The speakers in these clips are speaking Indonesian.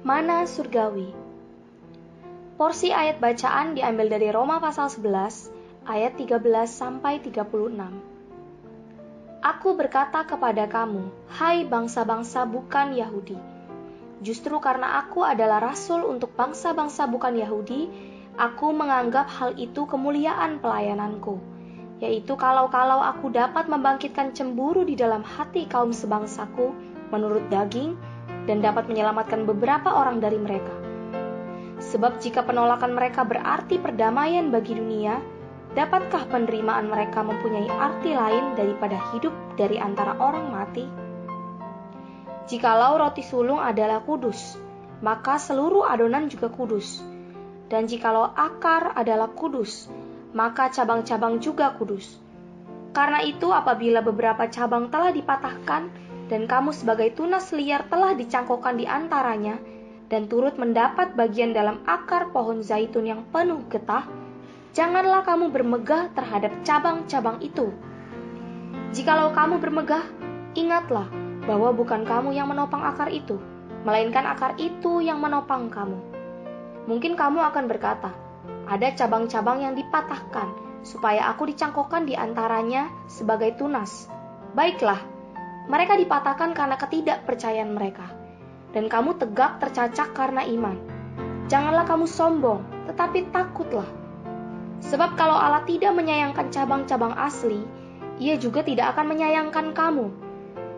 Mana surgawi. Porsi ayat bacaan diambil dari Roma pasal 11 ayat 13 sampai 36. Aku berkata kepada kamu, hai bangsa-bangsa bukan Yahudi, justru karena aku adalah rasul untuk bangsa-bangsa bukan Yahudi, aku menganggap hal itu kemuliaan pelayananku, yaitu kalau aku dapat membangkitkan cemburu di dalam hati kaum sebangsaku menurut daging, dan dapat menyelamatkan beberapa orang dari mereka. Sebab jika penolakan mereka berarti perdamaian bagi dunia, dapatkah penerimaan mereka mempunyai arti lain daripada hidup dari antara orang mati? Jikalau roti sulung adalah kudus, maka seluruh adonan juga kudus. Dan jikalau akar adalah kudus, maka cabang-cabang juga kudus. Karena itu apabila beberapa cabang telah dipatahkan, dan kamu sebagai tunas liar telah dicangkokkan di antaranya, dan turut mendapat bagian dalam akar pohon zaitun yang penuh getah, janganlah kamu bermegah terhadap cabang-cabang itu. Jikalau kamu bermegah, ingatlah bahwa bukan kamu yang menopang akar itu, melainkan akar itu yang menopang kamu. Mungkin kamu akan berkata, ada cabang-cabang yang dipatahkan, supaya aku dicangkokkan di antaranya sebagai tunas. Baiklah, mereka dipatahkan karena ketidakpercayaan mereka, dan kamu tegak tercacak karena iman. Janganlah kamu sombong, tetapi takutlah. Sebab kalau Allah tidak menyayangkan cabang-cabang asli, Ia juga tidak akan menyayangkan kamu.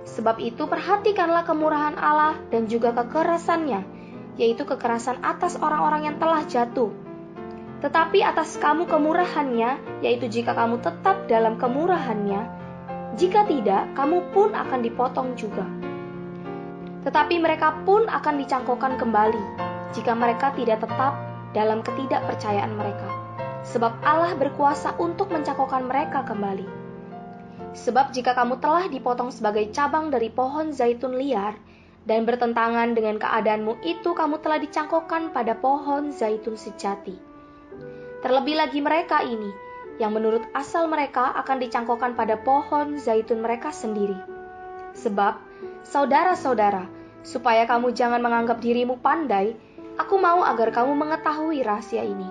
Sebab itu perhatikanlah kemurahan Allah dan juga kekerasannya, yaitu kekerasan atas orang-orang yang telah jatuh. Tetapi atas kamu kemurahannya, yaitu jika kamu tetap dalam kemurahannya. Jika tidak, kamu pun akan dipotong juga. Tetapi mereka pun akan dicangkokkan kembali, jika mereka tidak tetap dalam ketidakpercayaan mereka. Sebab Allah berkuasa untuk mencangkokkan mereka kembali. Sebab jika kamu telah dipotong sebagai cabang dari pohon zaitun liar, dan bertentangan dengan keadaanmu itu kamu telah dicangkokkan pada pohon zaitun sejati. Terlebih lagi mereka ini, yang menurut asal mereka akan dicangkokkan pada pohon zaitun mereka sendiri. Sebab, saudara-saudara, supaya kamu jangan menganggap dirimu pandai, aku mau agar kamu mengetahui rahasia ini.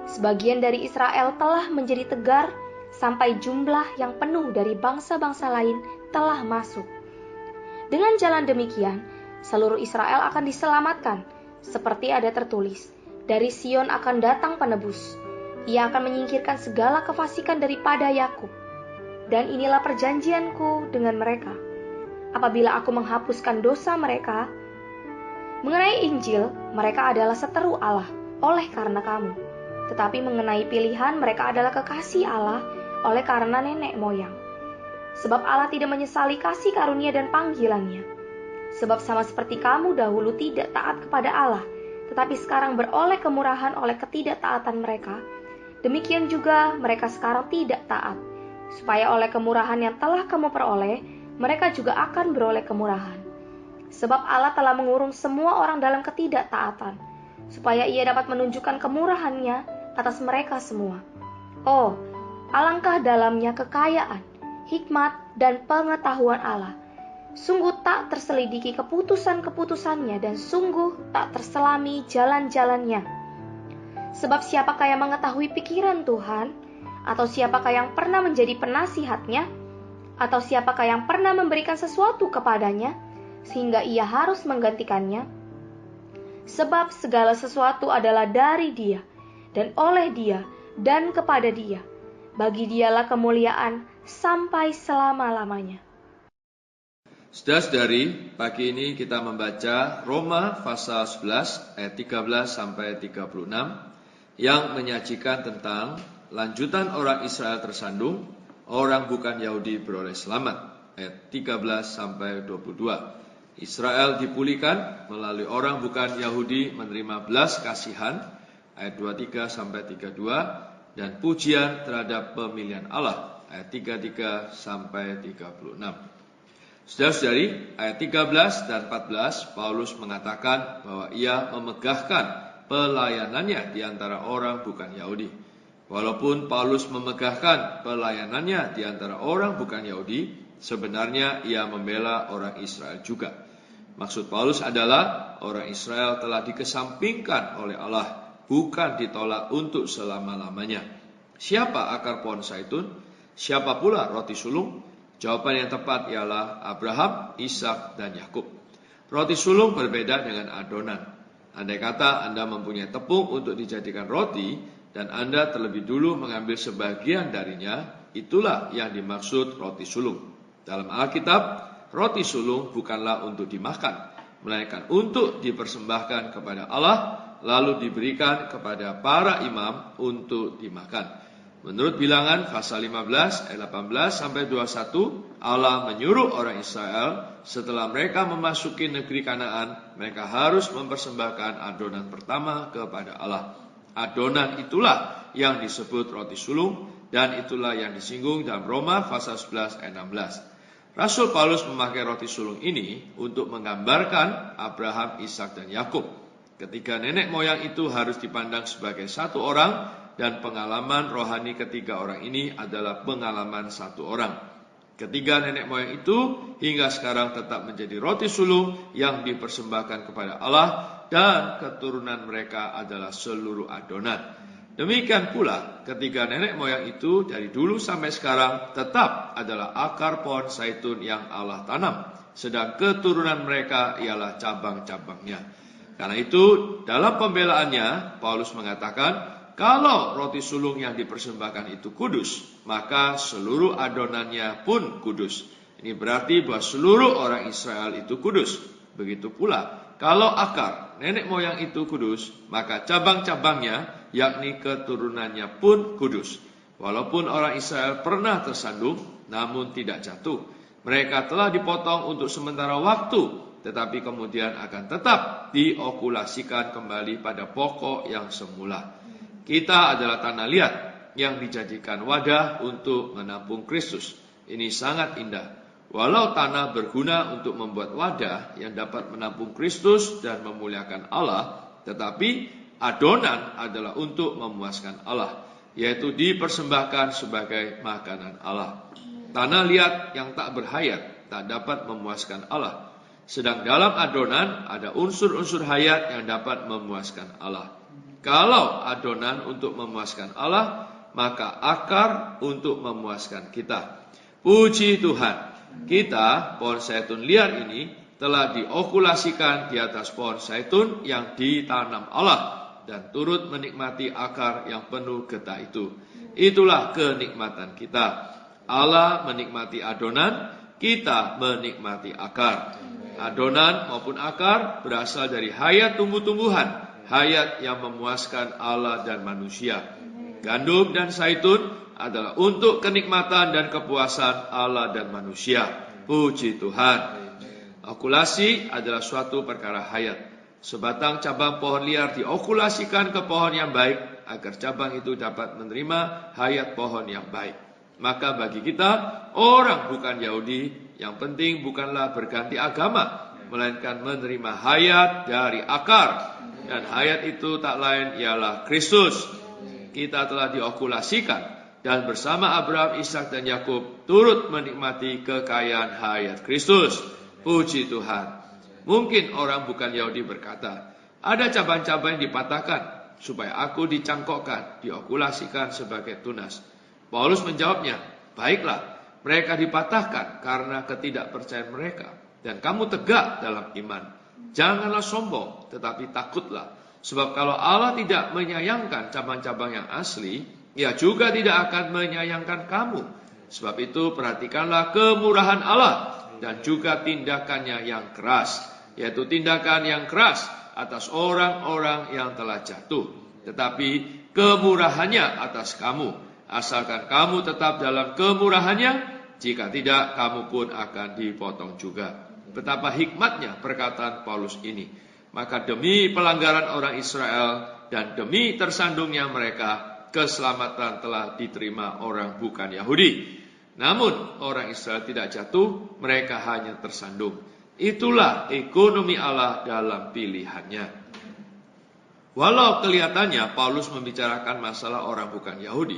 Sebagian dari Israel telah menjadi tegar, sampai jumlah yang penuh dari bangsa-bangsa lain telah masuk. Dengan jalan demikian, seluruh Israel akan diselamatkan, seperti ada tertulis, dari Sion akan datang penebus. Ia akan menyingkirkan segala kefasikan daripada Yakub. Dan inilah perjanjianku dengan mereka. Apabila aku menghapuskan dosa mereka, mengenai Injil, mereka adalah seteru Allah oleh karena kamu. Tetapi mengenai pilihan, mereka adalah kekasih Allah oleh karena nenek moyang. Sebab Allah tidak menyesali kasih karunia dan panggilannya. Sebab sama seperti kamu dahulu tidak taat kepada Allah, tetapi sekarang beroleh kemurahan oleh ketidaktaatan mereka, demikian juga mereka sekarang tidak taat, supaya oleh kemurahan yang telah kamu peroleh, mereka juga akan beroleh kemurahan. Sebab Allah telah mengurung semua orang dalam ketidaktaatan, supaya Ia dapat menunjukkan kemurahannya atas mereka semua. Oh, alangkah dalamnya kekayaan, hikmat, dan pengetahuan Allah. Sungguh tak terselidiki keputusan-keputusannya, dan sungguh tak terselami jalan-jalannya. Sebab siapakah yang mengetahui pikiran Tuhan? Atau siapakah yang pernah menjadi penasihatnya? Atau siapakah yang pernah memberikan sesuatu kepadanya, sehingga ia harus menggantikannya? Sebab segala sesuatu adalah dari Dia, dan oleh Dia, dan kepada Dia. Bagi Dialah kemuliaan sampai selama-lamanya. Saudara-saudari, pagi ini kita membaca Roma pasal 11 ayat 13 sampai 36 yang menyajikan tentang lanjutan orang Israel tersandung, orang bukan Yahudi beroleh selamat. Ayat 13 sampai 22. Israel dipulihkan melalui orang bukan Yahudi menerima belas kasihan. Ayat 23 sampai 32 dan pujian terhadap pemilihan Allah. Ayat 33 sampai 36. Saudara-saudari, ayat 13 dan 14 Paulus mengatakan bahwa ia memegahkan pelayanannya di antara orang bukan Yahudi. Walaupun Paulus memegahkan pelayanannya di antara orang bukan Yahudi, sebenarnya ia membela orang Israel juga. Maksud Paulus adalah orang Israel telah dikesampingkan oleh Allah, bukan ditolak untuk selama-lamanya. Siapa akar pohon zaitun? Siapa pula roti sulung? Jawaban yang tepat ialah Abraham, Ishak, dan Yakub. Roti sulung berbeda dengan adonan. Andai kata Anda mempunyai tepung untuk dijadikan roti, dan Anda terlebih dulu mengambil sebagian darinya, itulah yang dimaksud roti sulung. Dalam Alkitab, roti sulung bukanlah untuk dimakan, melainkan untuk dipersembahkan kepada Allah, lalu diberikan kepada para imam untuk dimakan. Menurut Bilangan pasal 15 ayat 18-21, Allah menyuruh orang Israel setelah mereka memasuki negeri Kanaan, mereka harus mempersembahkan adonan pertama kepada Allah. Adonan itulah yang disebut roti sulung, dan itulah yang disinggung dalam Roma pasal 11 ayat 16. Rasul Paulus memakai roti sulung ini untuk menggambarkan Abraham, Ishak, dan Yakub. Ketiga nenek moyang itu harus dipandang sebagai satu orang, dan pengalaman rohani ketiga orang ini adalah pengalaman satu orang. Ketiga nenek moyang itu hingga sekarang tetap menjadi roti sulung yang dipersembahkan kepada Allah, dan keturunan mereka adalah seluruh adonan. Demikian pula ketiga nenek moyang itu dari dulu sampai sekarang tetap adalah akar pohon zaitun yang Allah tanam, sedang keturunan mereka ialah cabang-cabangnya. Karena itu dalam pembelaannya Paulus mengatakan, kalau roti sulung yang dipersembahkan itu kudus, maka seluruh adonannya pun kudus. Ini berarti bahwa seluruh orang Israel itu kudus. Begitu pula, kalau akar nenek moyang itu kudus, maka cabang-cabangnya, yakni keturunannya pun kudus. Walaupun orang Israel pernah tersandung, namun tidak jatuh. Mereka telah dipotong untuk sementara waktu, tetapi kemudian akan tetap diokulasikan kembali pada pokok yang semula. Kita adalah tanah liat yang dijadikan wadah untuk menampung Kristus. Ini sangat indah. Walau tanah berguna untuk membuat wadah yang dapat menampung Kristus dan memuliakan Allah, tetapi adonan adalah untuk memuaskan Allah, yaitu dipersembahkan sebagai makanan Allah. Tanah liat yang tak berhayat tak dapat memuaskan Allah. Sedang dalam adonan ada unsur-unsur hayat yang dapat memuaskan Allah. Kalau adonan untuk memuaskan Allah, maka akar untuk memuaskan kita. Puji Tuhan, kita, pohon zaitun liar ini, telah diokulasikan di atas pohon zaitun yang ditanam Allah, dan turut menikmati akar yang penuh getah itu. Itulah kenikmatan kita. Allah menikmati adonan, kita menikmati akar. Adonan maupun akar berasal dari hayat tumbuh-tumbuhan, hayat yang memuaskan Allah dan manusia. Gandum dan zaitun adalah untuk kenikmatan dan kepuasan Allah dan manusia. Puji Tuhan. Okulasi adalah suatu perkara hayat. Sebatang cabang pohon liar diokulasikan ke pohon yang baik, agar cabang itu dapat menerima hayat pohon yang baik. Maka bagi kita, orang bukan Yahudi, yang penting bukanlah berganti agama, melainkan menerima hayat dari akar. Dan hayat itu tak lain ialah Kristus. Kita telah diokulasikan, dan bersama Abraham, Ishak, dan Yakub turut menikmati kekayaan hayat Kristus. Puji Tuhan. Mungkin orang bukan Yahudi berkata, ada cabang-cabang yang dipatahkan supaya aku dicangkokkan, diokulasikan sebagai tunas. Paulus menjawabnya, baiklah, mereka dipatahkan karena ketidakpercayaan mereka, dan kamu tegak dalam iman. Janganlah sombong, tetapi takutlah. Sebab kalau Allah tidak menyayangkan cabang-cabang yang asli, Ia juga tidak akan menyayangkan kamu. Sebab itu perhatikanlah kemurahan Allah, dan juga tindakannya yang keras, yaitu tindakan yang keras atas orang-orang yang telah jatuh, tetapi kemurahannya atas kamu, asalkan kamu tetap dalam kemurahannya. Jika tidak, kamu pun akan dipotong juga. Betapa hikmatnya perkataan Paulus ini. Maka demi pelanggaran orang Israel dan demi tersandungnya mereka, keselamatan telah diterima orang bukan Yahudi. Namun orang Israel tidak jatuh, mereka hanya tersandung. Itulah ekonomi Allah dalam pilihannya. Walau kelihatannya Paulus membicarakan masalah orang bukan Yahudi,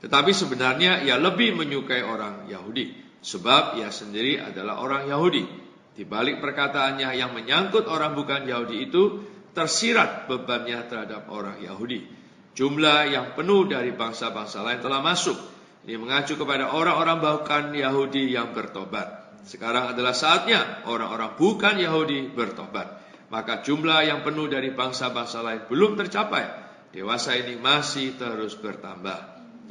tetapi sebenarnya ia lebih menyukai orang Yahudi, sebab ia sendiri adalah orang Yahudi. Di balik perkataannya yang menyangkut orang bukan Yahudi itu, tersirat bebannya terhadap orang Yahudi. Jumlah yang penuh dari bangsa-bangsa lain telah masuk. Ini mengacu kepada orang-orang bukan Yahudi yang bertobat. Sekarang adalah saatnya orang-orang bukan Yahudi bertobat. Maka jumlah yang penuh dari bangsa-bangsa lain belum tercapai. Dewasa ini masih terus bertambah.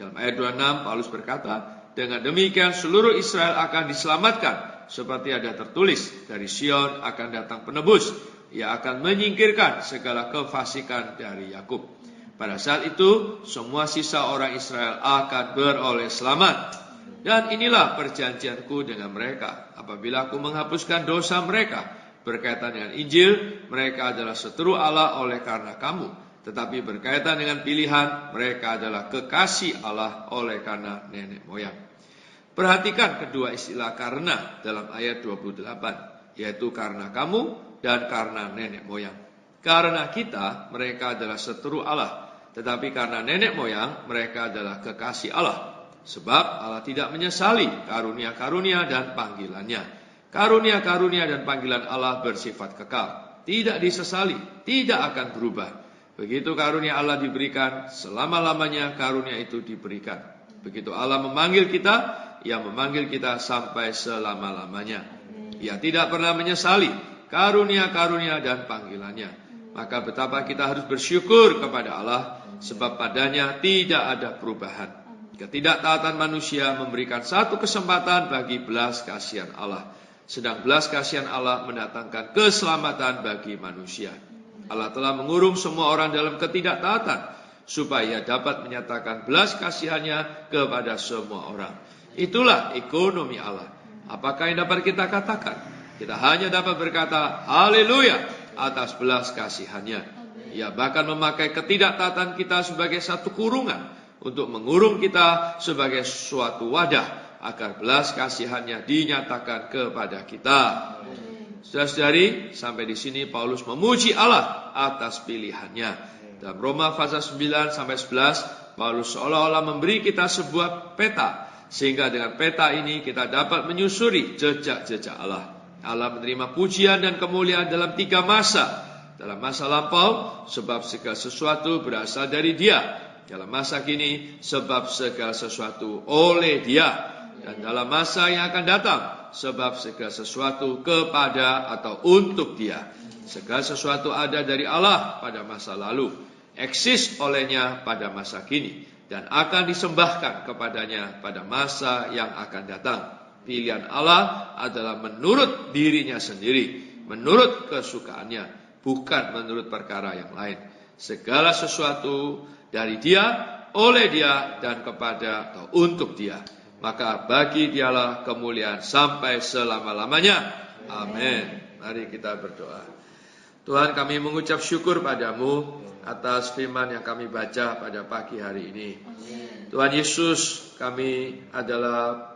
Dalam ayat 26 Paulus berkata, dengan demikian seluruh Israel akan diselamatkan. Seperti ada tertulis, dari Sion akan datang penebus. Ia akan menyingkirkan segala kefasikan dari Yakub. Pada saat itu, semua sisa orang Israel akan beroleh selamat. Dan inilah perjanjianku dengan mereka. Apabila aku menghapuskan dosa mereka, berkaitan dengan Injil, mereka adalah seteru Allah oleh karena kamu. Tetapi berkaitan dengan pilihan, mereka adalah kekasih Allah oleh karena nenek moyang. Perhatikan kedua istilah karena dalam ayat 28, yaitu karena kamu dan karena nenek moyang. Karena kita, mereka adalah seteru Allah. Tetapi karena nenek moyang, mereka adalah kekasih Allah. Sebab Allah tidak menyesali karunia-karunia dan panggilannya. Karunia-karunia dan panggilan Allah bersifat kekal. Tidak disesali, tidak akan berubah. Begitu karunia Allah diberikan, selama-lamanya karunia itu diberikan. Begitu Allah memanggil kita, Ia memanggil kita sampai selama-lamanya. Ia tidak pernah menyesali karunia-karunia dan panggilannya. Maka betapa kita harus bersyukur kepada Allah, sebab padanya tidak ada perubahan. Ketidaktaatan manusia memberikan satu kesempatan bagi belas kasihan Allah. Sedang belas kasihan Allah mendatangkan keselamatan bagi manusia. Allah telah mengurung semua orang dalam ketidaktaatan, supaya dapat menyatakan belas kasihannya kepada semua orang. Itulah ekonomi Allah. Apakah yang dapat kita katakan? Kita hanya dapat berkata, haleluya, atas belas kasihannya. Ia bahkan memakai ketidaktaatan kita sebagai satu kurungan, untuk mengurung kita sebagai suatu wadah, agar belas kasihannya dinyatakan kepada kita. Saudara-saudari, sampai di sini Paulus memuji Allah atas pilihannya. Dalam Roma pasal 9 sampai 11, Paulus seolah-olah memberi kita sebuah peta, sehingga dengan peta ini kita dapat menyusuri jejak-jejak Allah. Allah menerima pujian dan kemuliaan dalam 3 masa. Dalam masa lampau, sebab segala sesuatu berasal dari Dia. Dalam masa kini, sebab segala sesuatu oleh Dia. Dan dalam masa yang akan datang, sebab segala sesuatu kepada atau untuk Dia. Segala sesuatu ada dari Allah pada masa lalu, eksis olehnya pada masa kini, dan akan disembahkan kepadanya pada masa yang akan datang. Pilihan Allah adalah menurut dirinya sendiri, menurut kesukaannya, bukan menurut perkara yang lain. Segala sesuatu dari Dia, oleh Dia, dan kepada atau untuk Dia. Maka bagi Dialah kemuliaan sampai selama-lamanya. Amin. Mari kita berdoa. Tuhan, kami mengucap syukur padamu atas firman yang kami baca pada pagi hari ini. Tuhan Yesus, kami adalah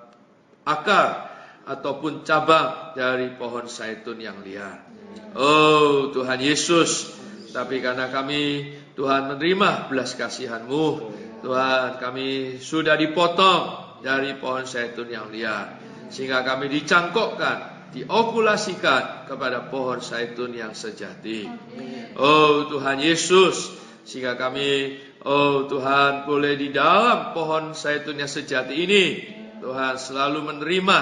akar ataupun cabang dari pohon zaitun yang liar. Oh Tuhan Yesus, tapi karena kami, Tuhan, menerima belas kasihan-Mu, Tuhan, kami sudah dipotong dari pohon zaitun yang liar, sehingga kami dicangkokkan, diokulasikan kepada pohon zaitun yang sejati. Oh Tuhan Yesus, sehingga kami, oh Tuhan, boleh di dalam pohon zaitun yang sejati ini, Tuhan, selalu menerima,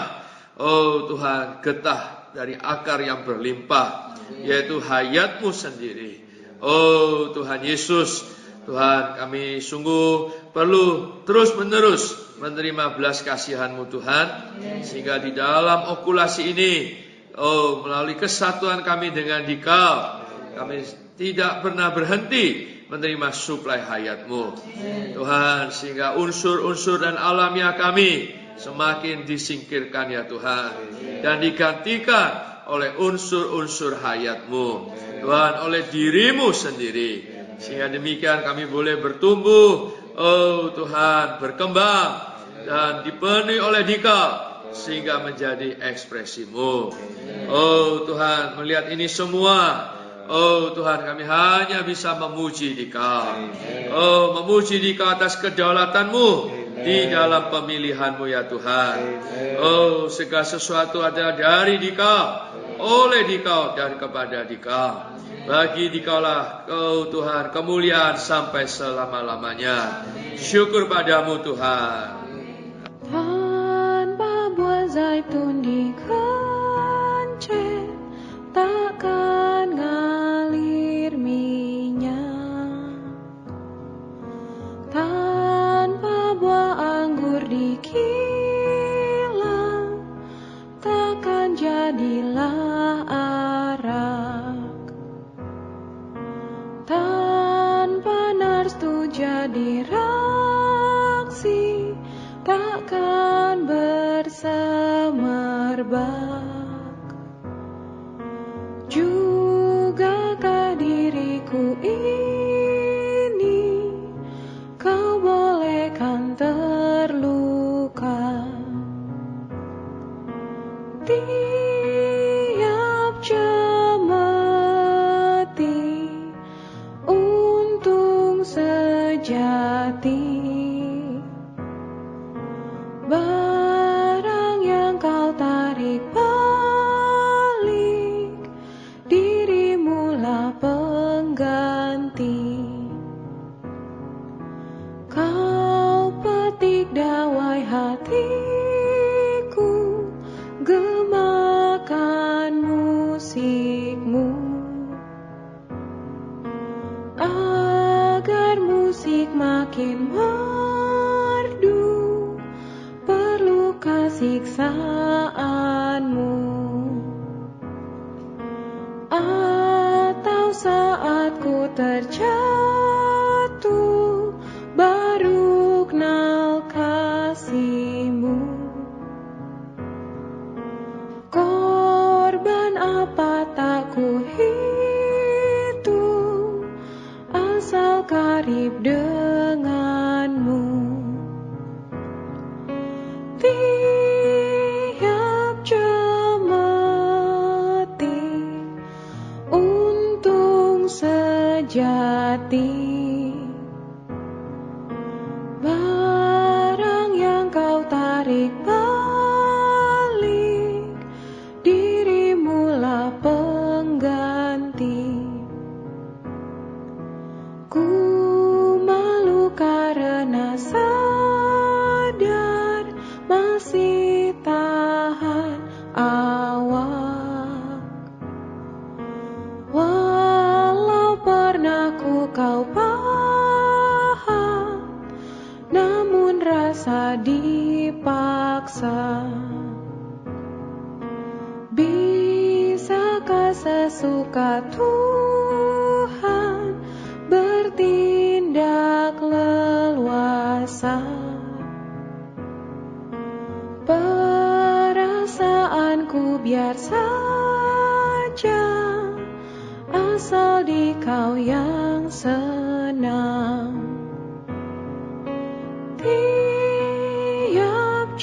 oh Tuhan, getah dari akar yang berlimpah, yaitu hayat-Mu sendiri. Oh Tuhan Yesus, Tuhan, kami sungguh perlu terus-menerus menerima belas kasihan-Mu Tuhan, sehingga di dalam okulasi ini, oh melalui kesatuan kami dengan Dikau, kami tidak pernah berhenti menerima suplai hayat-Mu Tuhan, sehingga unsur-unsur dan alamiah kami semakin disingkirkan ya Tuhan, dan digantikan oleh unsur-unsur hayat-Mu Tuhan, oleh diri-Mu sendiri, sehingga demikian kami boleh bertumbuh, oh Tuhan, berkembang dan dipenuhi oleh Dikau sehingga menjadi ekspresi-Mu. Oh Tuhan, melihat ini semua, oh Tuhan, kami hanya bisa memuji Dikau. Oh, memuji Dikau atas kedaulatan-Mu di dalam pemilihan-Mu ya Tuhan. Oh, segala sesuatu adalah dari Dikau. oleh Dikau dan kepada Dikau. Bagi Dikaulah Kau Tuhan kemuliaan sampai selama-lamanya. Syukur padamu Tuhan. Tanpa buah zaitun dikencet, takkan ngalir minyak. Tanpa buah anggur dikilang, takkan jadilah arak. Tanpa narstu jadi raksi, takkan bersemerbak. Jugakah diriku ini Kau bolehkan terluka? Tiap cemeti untung sejati. Barang yang Kau tarik balik, dirimulah pengganti. Kau petik dawai hatiku, gemakan musikmu, agar musik makin merdu. Perlukah siksaanmu? Atau saat ku terjatuh baru kenal kasih-Mu? Korban apa tak ku hitung, asal karib dengan-Mu. Tiap cemeti untung sejati. Barang yang Kau tarik balik, dirimulah pengganti. Ku malu karena sadar masih tahan awak. Walau pernah ku Kau paham, namun rasa dipaksa. Bisakah sesuka Tuhan bertindak leluasa? Perasaanku biar saja, asal di Kau yang senang. Tiap